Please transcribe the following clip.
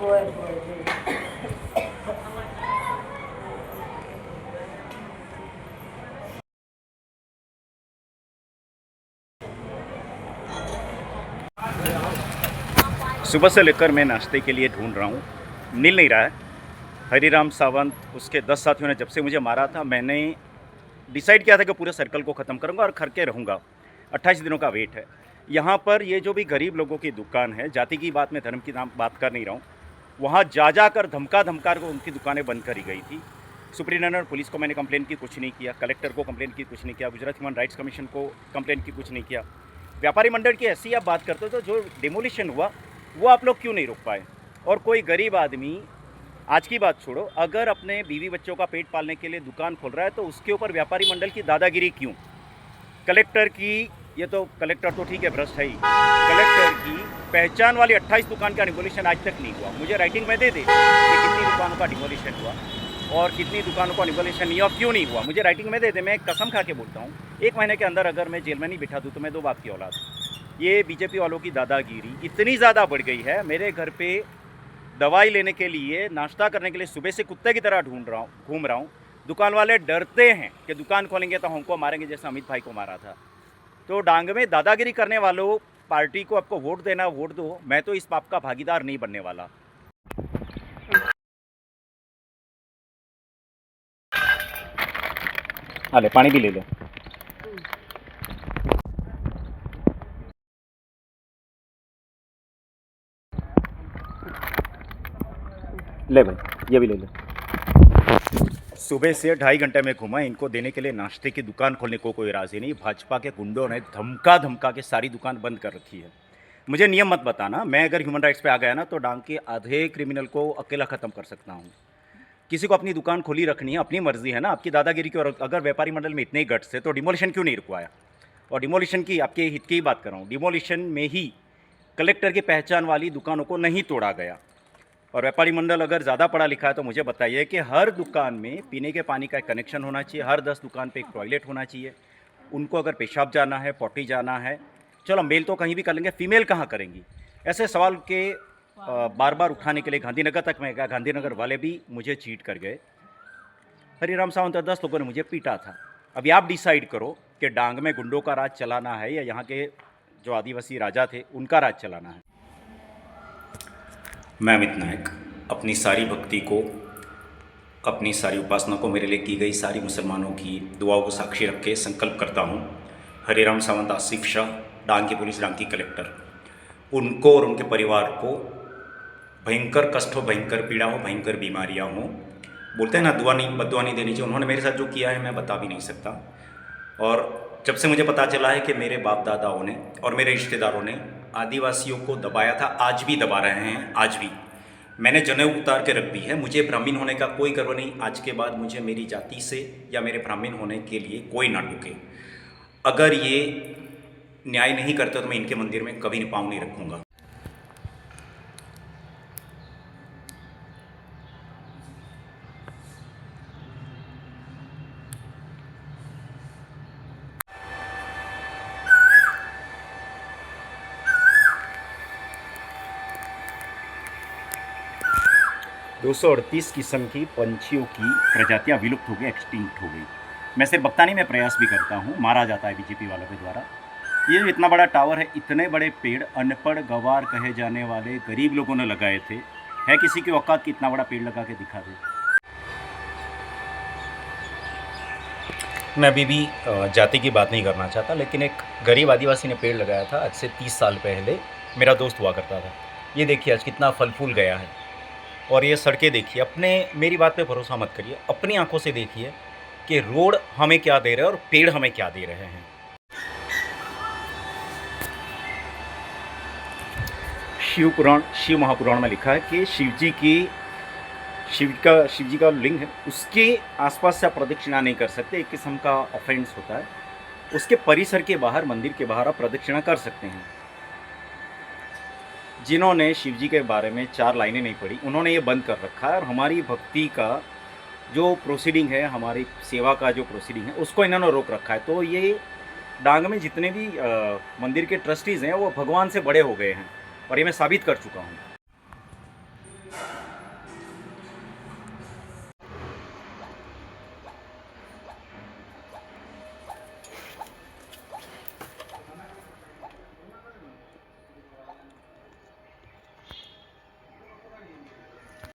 होय होय. सुबह से लेकर मैं नाश्ते के लिए ढूंढ रहा हूँ, मिल नहीं रहा है। हरिराम सावंत उसके 10 साथियों ने जब से मुझे मारा था, मैंने डिसाइड किया था कि पूरे सर्कल को ख़त्म करूँगा और करके रहूँगा। 28 दिनों का वेट है। यहाँ पर ये जो भी गरीब लोगों की दुकान है, जाति की बात में, धर्म की नाम बात कर नहीं रहा हूँ, वहाँ जा कर धमका कर उनकी दुकानें बंद करी गई थी। सुप्रिंटेंडेंट पुलिस को मैंने कंप्लेन की, कुछ नहीं किया। कलेक्टर को कंप्लेन की, कुछ नहीं किया। गुजरात ह्यूमन राइट्स कमीशन को कंप्लेन की, कुछ नहीं किया। व्यापारी मंडल की ऐसी आप बात करते हो, तो जो डिमोलिशन हुआ वो आप लोग क्यों नहीं रोक पाए? और कोई गरीब आदमी, आज की बात छोड़ो, अगर अपने बीवी बच्चों का पेट पालने के लिए दुकान खोल रहा है तो उसके ऊपर व्यापारी मंडल की दादागिरी क्यों? कलेक्टर की, ये तो कलेक्टर तो ठीक है, भ्रष्ट है ही। कलेक्टर की पहचान वाली 28 दुकान का डिमोलिशन आज तक नहीं हुआ। मुझे राइटिंग में दे दे कि कितनी दुकानों का डिमोलिशन हुआ और कितनी दुकानों का डिमोलिशन नहीं हुआ, क्यों नहीं हुआ, मुझे राइटिंग में दे दे। मैं कसम खा के बोलता हूँ, 1 महीने के अंदर अगर मैं जेल में नहीं बिठा दूँ तो मैं 2 बाप की औलाद। ये बीजेपी वालों की दादागिरी इतनी ज़्यादा बढ़ गई है। मेरे घर पे दवाई लेने के लिए, नाश्ता करने के लिए सुबह से कुत्ते की तरह घूम रहा हूँ। दुकान वाले डरते हैं कि दुकान खोलेंगे तो हमको मारेंगे, जैसे अमित भाई को मारा था। तो डांग में दादागिरी करने वालों, पार्टी को आपको वोट देना, वोट दो। मैं तो इस पाप का भागीदार नहीं बनने वाला। ले पानी भी ले लो। ले भाई, ये भी ले लो। सुबह से 2.5 घंटे में घूमा, इनको देने के लिए नाश्ते की दुकान खोलने को कोई राजी नहीं। भाजपा के गुंडों ने धमका के सारी दुकान बंद कर रखी है। मुझे नियम मत बताना, मैं अगर ह्यूमन राइट्स पे आ गया ना तो डांग के आधे क्रिमिनल को अकेला ख़त्म कर सकता हूँ। किसी को अपनी दुकान खोली रखनी है, अपनी मर्जी है ना, आपकी दादागिरी की। और अगर व्यापारी मंडल में इतने ही गट्स है तो डिमोलिशन क्यों नहीं रुकवाया? और डिमोलिशन की, आपके हित की ही बात कर रहा हूँ, डिमोलिशन में ही कलेक्टर की पहचान वाली दुकानों को नहीं तोड़ा गया। और व्यापारी मंडल अगर ज़्यादा पढ़ा लिखा है तो मुझे बताइए कि हर दुकान में पीने के पानी का एक कनेक्शन होना चाहिए, हर 10 दुकान पे एक टॉयलेट होना चाहिए। उनको अगर पेशाब जाना है, पॉटी जाना है, चलो मेल तो कहीं भी कर लेंगे, फीमेल कहाँ करेंगी? ऐसे सवाल के बार बार उठाने के लिए गांधीनगर तक मैं गया। गांधीनगर वाले भी मुझे चीट कर गए। हरिराम सावंत 10 लोगों ने मुझे पीटा था। अभी आप डिसाइड करो कि डांग में गुंडों का राज चलाना है या यहाँ के जो आदिवासी राजा थे उनका राज चलाना है। मैं अमित नायक अपनी सारी भक्ति को, अपनी सारी उपासना को, मेरे लिए की गई सारी मुसलमानों की दुआओं को साक्षी रख के संकल्प करता हूँ, हरिराम सावंत, आसिफ शाह, डांग की पुलिस, डांग की कलेक्टर, उनको और उनके परिवार को भयंकर कष्ट हो, भयंकर पीड़ा हो, भयंकर बीमारियाँ हों। बोलते हैं ना, दुआ नहीं, बद्दुआ नहीं देनी चाहिए। उन्होंने मेरे साथ जो किया है मैं बता भी नहीं सकता। और जब से मुझे पता चला है कि मेरे बाप दादाओं ने और मेरे रिश्तेदारों ने आदिवासियों को दबाया था, आज भी दबा रहे हैं, आज भी। मैंने जनेऊ उतार के रख दी है। मुझे ब्राह्मण होने का कोई गर्व नहीं। आज के बाद मुझे मेरी जाति से या मेरे ब्राह्मण होने के लिए कोई ना टोके। अगर ये न्याय नहीं करते तो मैं इनके मंदिर में कभी पाँव नहीं रखूँगा। दो 238 किस्म की पंछियों की प्रजातियां विलुप्त हो गई, एक्सटिंक्ट हो गई। मैं सिर्फ बकता नहीं, मैं प्रयास भी करता हूँ। मारा जाता है बीजेपी वालों के द्वारा। ये इतना बड़ा टावर है, इतने बड़े पेड़ अनपढ़ गवार कहे जाने वाले गरीब लोगों ने लगाए थे। है किसी की औकात कि इतना बड़ा पेड़ लगा के दिखा दे? मैं अभी भी जाति की बात नहीं करना चाहता, लेकिन एक गरीब आदिवासी ने पेड़ लगाया था आज से 30 साल पहले। मेरा दोस्त हुआ करता था। ये देखिए आज कितना फल फूल गया है। और ये सड़कें देखिए, अपने, मेरी बात पे भरोसा मत करिए, अपनी आंखों से देखिए कि रोड हमें क्या दे रहे हैं और पेड़ हमें क्या दे रहे हैं। शिव पुराण, शिव महापुराण में लिखा है कि शिव जी का लिंग है, उसके आसपास से आप प्रदक्षिणा नहीं कर सकते। एक किस्म का ऑफेंस होता है। उसके परिसर के बाहर, मंदिर के बाहर आप प्रदक्षिणा कर सकते हैं। जिन्होंने शिव जी के बारे में 4 लाइनें नहीं पढ़ी, उन्होंने ये बंद कर रखा है। और हमारी भक्ति का जो प्रोसीडिंग है, हमारी सेवा का जो प्रोसीडिंग है, उसको इन्होंने रोक रखा है। तो ये डांग में जितने भी मंदिर के ट्रस्टीज़ हैं वो भगवान से बड़े हो गए हैं, और ये मैं साबित कर चुका हूँ।